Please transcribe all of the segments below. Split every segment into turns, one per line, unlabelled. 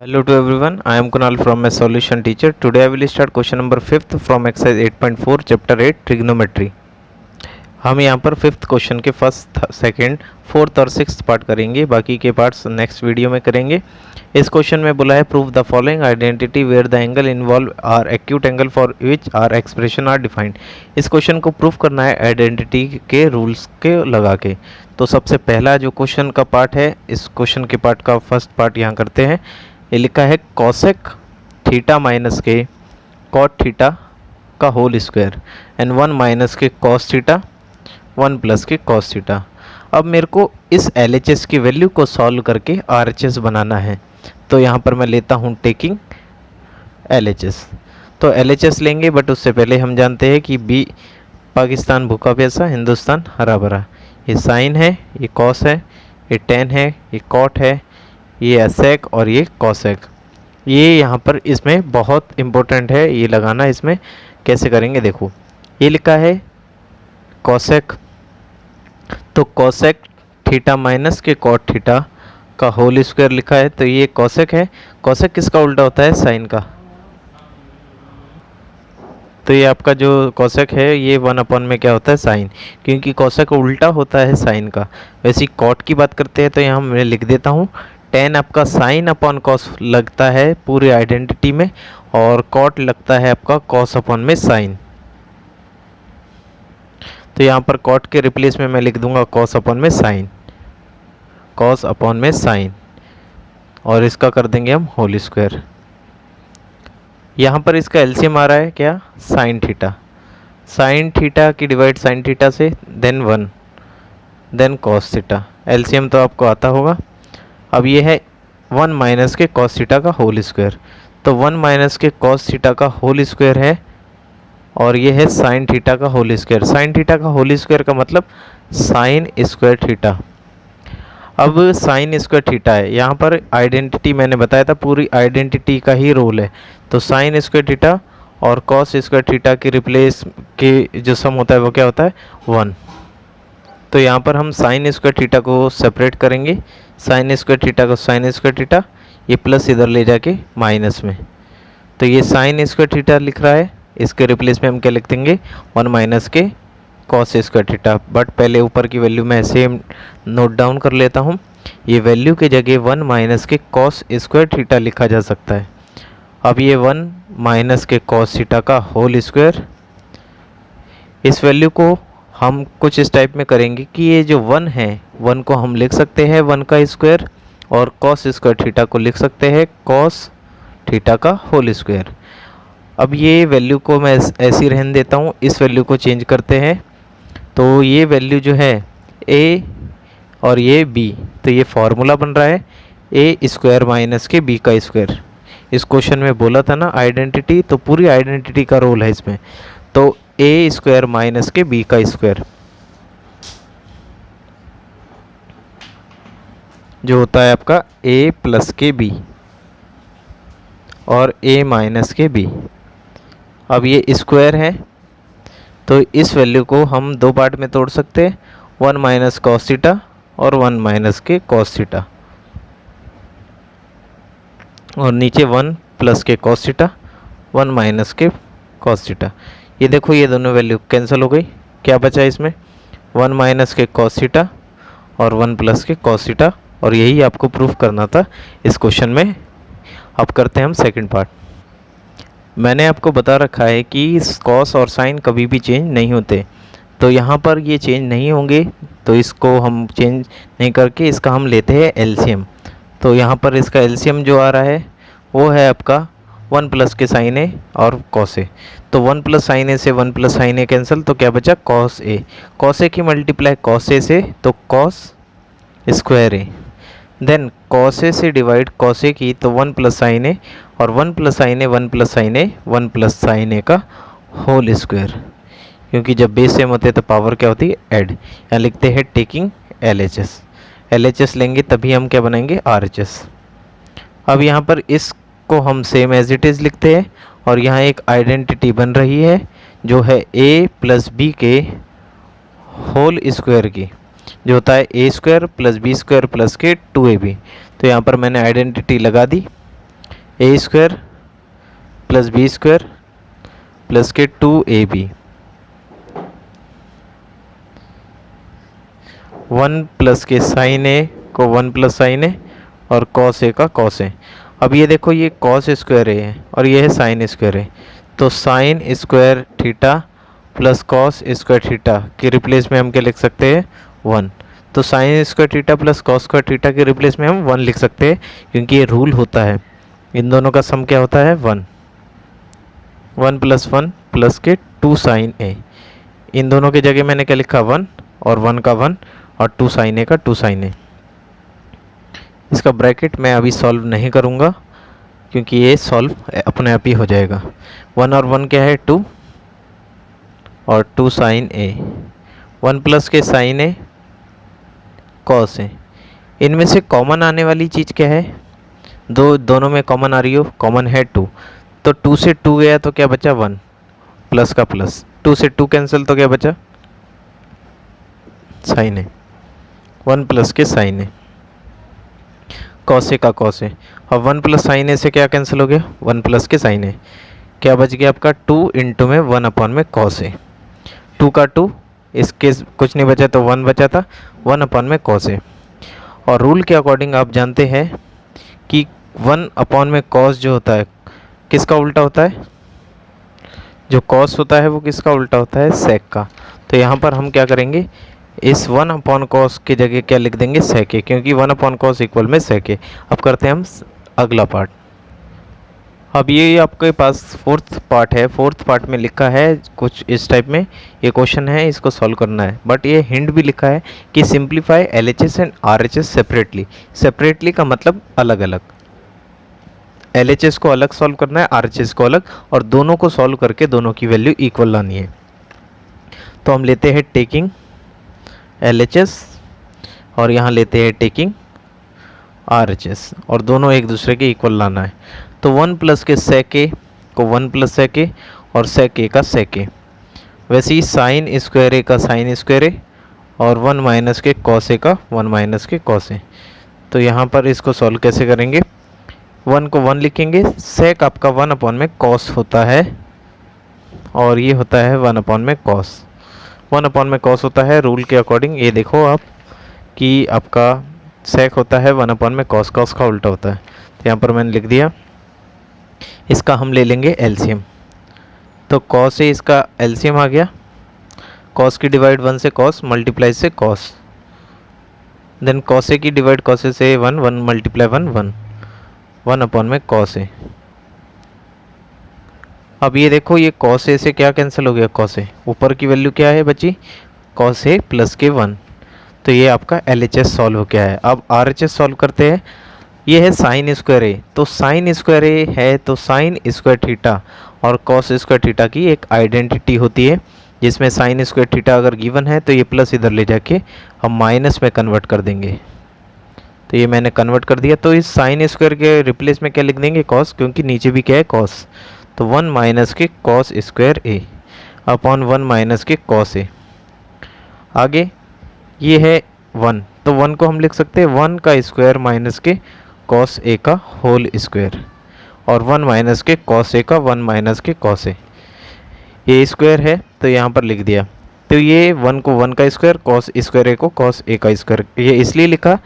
Hello to everyone, I am Kunal from my solution teacher. Today I will start question number 5th from exercise 8.4 chapter 8 trigonometry. हम यहाँ पर 5th question के first, second, fourth और sixth part करेंगे, बाकी के parts next video में करेंगे। इस क्वेश्चन में बोला है prove the following identity where the angle involve are acute angle for which are expression are defined. इस क्वेश्चन को प्रूव करना है आइडेंटिटी के रूल्स के लगा के। तो सबसे पहला जो क्वेश्चन का पार्ट है, इस क्वेश्चन के पार्ट का फर्स्ट पार्ट यहाँ करते हैं। ये लिखा है कॉसेक थीटा माइनस के कॉट थीटा का होल स्क्वायर एंड 1 माइनस के कॉस थीटा 1 प्लस के कॉस थीटा। अब मेरे को इस LHS की वैल्यू को सॉल्व करके RHS बनाना है। तो यहाँ पर मैं लेता हूँ टेकिंग LHS। तो LHS लेंगे, बट उससे पहले हम जानते हैं कि बी पाकिस्तान भूखा प्यासा, हिंदुस्तान हरा भरा। ये साइन है, ये कॉस है, ये टेन है, ये कॉट है, ये एसेक और ये कॉसेक। ये यहाँ पर इसमें बहुत इम्पोर्टेंट है ये लगाना। इसमें कैसे करेंगे देखो, ये लिखा है कॉसेक, तो कॉसेक थीटा माइनस के कॉट थीटा का होल स्क्वायर लिखा है, तो ये कॉसेक है। कॉसेक किसका उल्टा होता है? साइन का। तो ये आपका जो कॉसेक है ये 1 में क्या होता है? साइन, क्योंकि कॉसेक उल्टा होता है साइन का। वैसे कॉट की बात करते हैं तो यहाँ मैं लिख देता हूँ टेन आपका साइन अपॉन कॉस लगता है पूरी आइडेंटिटी में, और कॉट लगता है आपका कॉस अपॉन में साइन। तो यहाँ पर कॉट के रिप्लेस में मैं लिख दूंगा कॉस अपॉन में साइन, कॉस अपॉन में साइन, और इसका कर देंगे हम होल स्क्वायर। यहाँ पर इसका एलसीएम आ रहा है क्या? Sine theta. साइन थीटा की डिवाइड साइन थीटा से, then 1, then cos theta. LCM तो आपको आता होगा। अब ये है 1 माइनस के कॉस थीटा का होल स्क्वायर, तो 1 माइनस के कॉस थीटा का होल स्क्वायर है, और ये है साइन थीटा का होल स्क्वायर। साइन थीटा का होल स्क्वायर का मतलब साइन स्क्वायर थीटा। अब साइन स्क्वायर थीटा है, यहाँ पर आइडेंटिटी मैंने बताया था, पूरी आइडेंटिटी का ही रोल है। तो साइन स्क्वायर थीटा और कॉस स्क्वायर थीटा के रिप्लेस के जो सम होता है वो क्या होता है? 1। तो यहाँ पर हम साइन स्क्वायर थीटा को सेपरेट करेंगे, साइन स्क्वायर थीटा को साइन स्क्वायर थीटा, ये प्लस इधर ले जाके माइनस में। तो ये साइन स्क्वायर थीटा लिख रहा है, इसके रिप्लेस में हम क्या लिख देंगे? 1 माइनस के कॉस स्क्वायर थीटा। बट पहले ऊपर की वैल्यू मैं ऐसे नोट डाउन कर लेता हूँ। ये वैल्यू के जगह 1 माइनस के कॉस स्क्वायर थीटा लिखा जा सकता है। अब ये 1 माइनस के कॉस थीटा का होल स्क्वायर, इस वैल्यू को हम कुछ इस टाइप में करेंगे कि ये जो 1 है, 1 को हम लिख सकते हैं 1 का स्क्वायर, और कॉस स्क्वायर थीटा को लिख सकते हैं कॉस थीटा का होल स्क्वायर। अब ये वैल्यू को मैं ऐसी रहने देता हूँ, इस वैल्यू को चेंज करते हैं। तो ये वैल्यू जो है a और ये b, तो ये फॉर्मूला बन रहा है a स्क्वायर माइनस के b का स्क्वायर। इस क्वेश्चन में बोला था ना आइडेंटिटी, तो पूरी आइडेंटिटी का रोल है इसमें। तो a स्क्वायर माइनस के b का स्क्वायर जो होता है आपका a प्लस के b और a माइनस के b। अब ये स्क्वायर है, तो इस वैल्यू को हम दो पार्ट में तोड़ सकते हैं, 1 माइनस कॉस थीटा और 1 माइनस के कॉस थीटा, और नीचे 1 प्लस के कॉस थीटा, 1 माइनस के कॉस थीटा। ये देखो ये दोनों वैल्यू कैंसिल हो गई, क्या बचा इसमें? 1 माइनस के कॉस थीटा और 1 प्लस के कॉस थीटा, और यही आपको प्रूफ करना था इस क्वेश्चन में। अब करते हैं हम सेकंड पार्ट। मैंने आपको बता रखा है कि कॉस और साइन कभी भी चेंज नहीं होते, तो यहाँ पर ये चेंज नहीं होंगे, तो इसको हम चेंज नहीं करके इसका हम लेते हैं एलसीएम। तो यहाँ पर इसका एलसीएम जो आ रहा है वो है आपका 1 प्लस के साइन ए और कॉस ए। तो 1 प्लस साइन ए से 1 प्लस साइन ए कैंसिल, तो क्या बचा? Cos A. कॉस ए की मल्टीप्लाई कॉस ए से, तो cos square A. Then cos A से डिवाइड कॉस ए की, तो 1 प्लस साइन ए, और 1 प्लस साइन ए 1 प्लस साइन ए 1 प्लस साइन ए का होल स्क्वायर, क्योंकि जब बेस सेम होते हैं तो पावर क्या होती है? ऐड। यहाँ लिखते हैं टेकिंग LHS। LHS लेंगे तभी हम क्या बनाएंगे? RHS। अब यहाँ पर इसको हम सेम एज इट इज़ लिखते हैं, और यहाँ एक आइडेंटिटी बन रही है जो है a प्लस बी के होल स्क्वायर की, जो होता है a square plus B square plus के 2ab। तो यहाँ पर मैंने आइडेंटिटी लगा दी। A square plus B square plus के 2ab, 1 प्लस के साइन ए को 1 प्लस साइन ए और कॉस ए का कॉस ए। अब ये देखो ये कॉस स्क्वायर ए है और ये है साइन स्क्वायर ए, तो sine square theta plus cos square theta के रिप्लेस में हम क्या लिख सकते हैं 1। तो sine square theta plus cos square theta के रिप्लेस में हम 1 लिख सकते हैं, क्योंकि ये रूल होता है इन दोनों का सम क्या होता है 1। 1 प्लस 1 प्लस के 2 साइन ए, इन दोनों की जगह मैंने क्या लिखा 1 और 1 का 1 और 2 साइन ए का 2 साइन ए। इसका ब्रैकेट मैं अभी सॉल्व नहीं करूँगा क्योंकि ये सॉल्व अपने आप ही हो जाएगा। 1 और 1 क्या है 2 और 2 साइन ए, 1 प्लस के साइन ए कॉस ए। इनमें से कॉमन आने वाली चीज़ क्या है, दोनों में कॉमन आ रही हो, कॉमन है 2, तो 2 से 2 गया तो क्या बचा 1 प्लस का प्लस, 2 से 2 कैंसिल तो क्या बचा साइन ए, 1 प्लस के साइन ए कॉस ए का कॉस ए। अब 1 प्लस साइन ए से क्या कैंसिल हो गया 1 प्लस के साइन ए, क्या बच गया आपका 2 इंटू में 1 अपॉन में कॉस ए, 2 का 2, इसके कुछ नहीं बचा तो 1 बचा था 1 अपॉन में कॉस ए। और रूल के अकॉर्डिंग आप जानते हैं कि 1 अपॉन में कॉस जो होता है किसका उल्टा होता है, जो कॉस होता है वो किसका उल्टा होता है सेक का। तो यहाँ पर हम क्या करेंगे इस 1 अपॉन कॉस की जगह क्या लिख देंगे सेक ए, क्योंकि 1 अपॉन कॉस इक्वल में सेक ए। अब करते हैं हम अगला पार्ट। अब ये आपके पास फोर्थ पार्ट है, फोर्थ पार्ट में लिखा है कुछ इस टाइप में, ये क्वेश्चन है इसको सॉल्व करना है, बट ये हिंट भी लिखा है कि simplify LHS and RHS separately. Separately का मतलब अलग अलग, LHS को अलग सॉल्व करना है, RHS को अलग, और दोनों को सॉल्व करके दोनों की वैल्यू इक्वल लानी है। तो हम लेते हैं टेकिंग LHS और यहाँ लेते हैं टेकिंग RHS और दोनों एक दूसरे के इक्वल लाना है। तो 1 प्लस के सेक ए को 1 प्लस सेक ए और सेक ए का सेक ए, वैसे ही साइन स्क्वायर ए का साइन स्क्वायर ए और 1 माइनस के कॉस ए का 1 माइनस के कॉस ए। तो यहाँ पर इसको सॉल्व कैसे करेंगे, 1 को 1 लिखेंगे, सेक आपका 1 अपॉन में कॉस होता है और ये होता है 1 अपॉन में कॉस, 1 अपॉन में कॉस होता है रूल के अकॉर्डिंग। ये देखो आप कि आपका सेक होता है 1 अपॉन में कॉस, कॉस का उल्टा होता है। तो यहाँ पर मैंने लिख दिया, इसका हम ले लेंगे एलसीएम। तो कॉस से इसका एलसीएम आ गया, कॉस की डिवाइड 1 से कॉस मल्टीप्लाई से कॉस, देन कॉस ए की डिवाइड कॉस ए से 1, 1 मल्टीप्लाई 1, 1, 1 अपॉन में कॉस ए। अब ये देखो ये कॉस ए से क्या कैंसिल हो गया कॉस ए, ऊपर की वैल्यू क्या है बची कॉस ए प्लस के 1। तो ये आपका LHS सॉल्व हो गया है। अब RHS सॉल्व करते हैं, ये है साइन स्क्वायर ए, तो साइन स्क्वायर ए है तो साइन स्क्वायर थीटा और कॉस स्क्वायर थीटा की एक आइडेंटिटी होती है, जिसमें साइन स्क्वायर थीटा अगर गिवन है तो ये प्लस इधर ले जाके हम माइनस में कन्वर्ट कर देंगे। तो ये मैंने कन्वर्ट कर दिया, तो इस साइन स्क्वायर के रिप्लेस में क्या लिख देंगे कॉस, क्योंकि नीचे भी क्या है कॉस, तो 1 माइनस के कॉस स्क्वायर ए अपॉन 1 माइनस के कॉस ए। आगे ये है 1, तो 1 को हम लिख सकते हैं 1 का स्क्वायर माइनस के कॉस ए का होल स्क्वायर और 1 माइनस के कॉस ए का 1 माइनस के कॉस ए। ये स्क्वायर है तो यहाँ पर लिख दिया, तो ये 1 को 1 का स्क्वायर, कॉस स्क्वायर ए को कॉस ए का स्क्वायर, ये इसलिए लिखा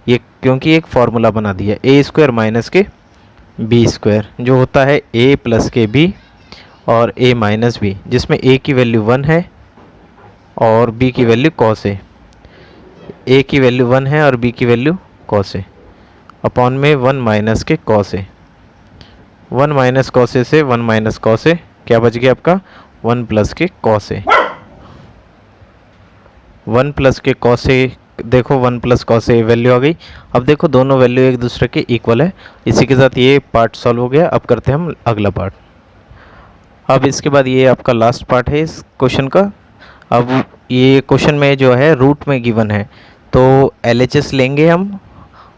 ये क्योंकि एक फार्मूला बना दिया ए स्क्वायर माइनस के बी स्क्वायर, जो होता है ए प्लस के बी और ए माइनस बी, जिसमें ए की वैल्यू 1 है और बी की वैल्यू कॉस ए की वैल्यू 1 है और बी की वैल्यू कॉस ए, अपॉन में 1 माइनस के cos A, 1 minus cos A से 1 माइनस कॉस ए, क्या बच गया आपका 1 प्लस के कॉस ए, 1 प्लस के कॉस ए, देखो 1 प्लस कॉस ए वैल्यू आ गई। अब देखो दोनों वैल्यू एक दूसरे के इक्वल है। इसी के साथ ये पार्ट सॉल्व हो गया। अब करते हैं हम अगला पार्ट। अब इसके बाद ये आपका लास्ट पार्ट है इस क्वेश्चन का। अब ये क्वेश्चन में जो है रूट में गिवन है, तो LHS लेंगे हम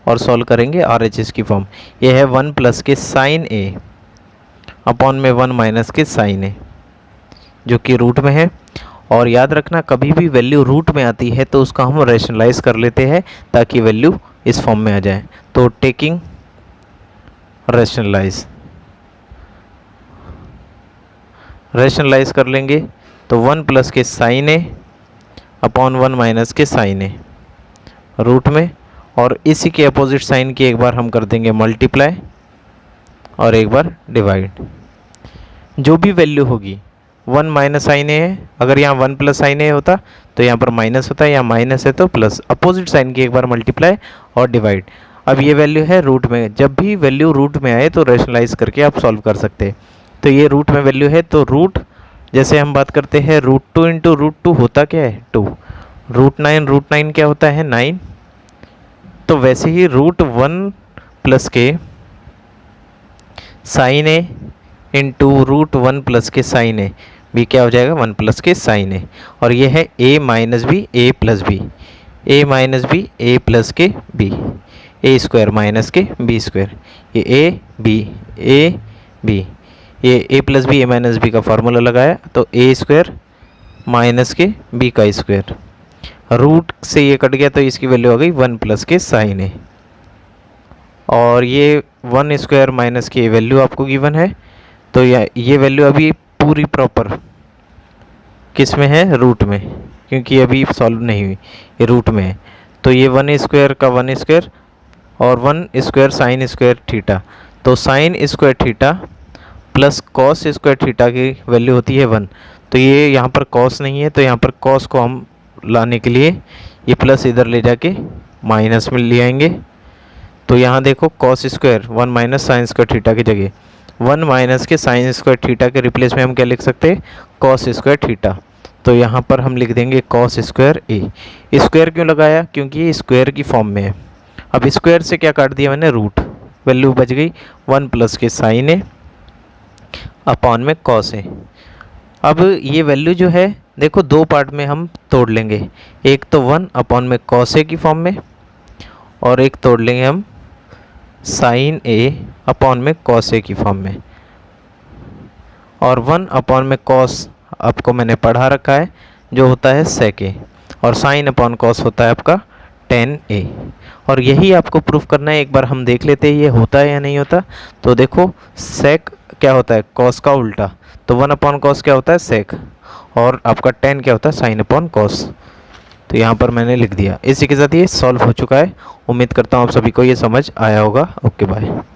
और सॉल्व करेंगे RHS की फॉर्म। ये है 1 प्लस के साइन ए अपॉन में 1 माइनस के साइन ए, जो कि रूट में है। और याद रखना कभी भी वैल्यू रूट में आती है तो उसका हम रैशनलाइज कर लेते हैं ताकि वैल्यू इस फॉर्म में आ जाए। तो टेकिंग रैशनलाइज कर लेंगे तो 1 प्लस के साइन ए अपॉन 1 माइनस के साइन ए रूट में, और इसी के अपोजिट साइन की एक बार हम कर देंगे मल्टीप्लाई और एक बार डिवाइड। जो भी वैल्यू होगी 1 माइनस साइन ए है, अगर यहाँ 1 प्लस साइन ए होता तो यहाँ पर माइनस होता है, यहाँ माइनस है तो प्लस, अपोजिट साइन की एक बार मल्टीप्लाई और डिवाइड। अब ये वैल्यू है रूट में, जब भी वैल्यू रूट में आए तो रैशनलाइज करके आप सॉल्व कर सकते हैं। तो ये रूट में वैल्यू है तो रूट, जैसे हम बात करते हैं √2 इंटू √2 होता क्या है 2, √9 क्या होता है 9, तो वैसे ही √1 प्लस के साइन ए इंटू √1 प्लस के साइन ए भी क्या हो जाएगा 1 प्लस के साइन ए, और ये है a minus B A plus B, A minus B A plus के बी, ए स्क्वायर माइनस के बी स्क्वायर, ये ए बी, ये A plus B A minus B का फार्मूला लगाया तो ए स्क्वायर माइनस के बी का स्क्वायर, रूट से ये कट गया तो इसकी वैल्यू हो गई 1 प्लस के साइन ए, और ये 1 स्क्वायर माइनस की वैल्यू आपको गिवन है, तो ये वैल्यू अभी पूरी प्रॉपर किस में है रूट में, क्योंकि अभी सॉल्व नहीं हुई, ये रूट में है। तो ये 1 स्क्वायर का 1 स्क्वायर और 1 स्क्वायर साइन स्क्वायर थीटा, तो sine square theta plus cos square theta की वैल्यू होती है 1, तो ये यहाँ पर कॉस नहीं है तो यहाँ पर कॉस को हम लाने के लिए ये प्लस इधर ले जाके माइनस में ले आएंगे। तो यहाँ देखो cos square 1 minus sine square theta की जगह 1 माइनस के साइन स्क्वायर थीटा के रिप्लेस में हम क्या लिख सकते हैं कॉस स्क्वायर थीटा, तो यहाँ पर हम लिख देंगे कॉस स्क्वायर ए। स्क्वायर क्यों लगाया, क्योंकि ये स्क्वायर की फॉर्म में है। अब स्क्वायर से क्या काट दिया मैंने रूट, वैल्यू बच गई 1 प्लस के साइन ए अपॉन में कॉस ए। अब ये वैल्यू जो है देखो दो पार्ट में हम तोड़ लेंगे, एक तो 1 अपॉन में कॉस ए की फॉर्म में, और एक तोड़ लेंगे हम साइन ए अपॉन में कॉस ए की फॉर्म में, और 1 अपॉन में कॉस आपको मैंने पढ़ा रखा है जो होता है सेक ए, और साइन अपॉन कॉस होता है आपका tan ए, और यही आपको प्रूफ करना है। एक बार हम देख लेते हैं ये होता है या नहीं होता। तो देखो सेक क्या होता है कॉस का उल्टा, तो 1 अपॉन कॉस क्या होता है सेक, और आपका tan क्या होता है साइन अपॉन कॉस। तो यहाँ पर मैंने लिख दिया। इसी के साथ ये सॉल्व हो चुका है। उम्मीद करता हूँ आप सभी को ये समझ आया होगा। Okay bye.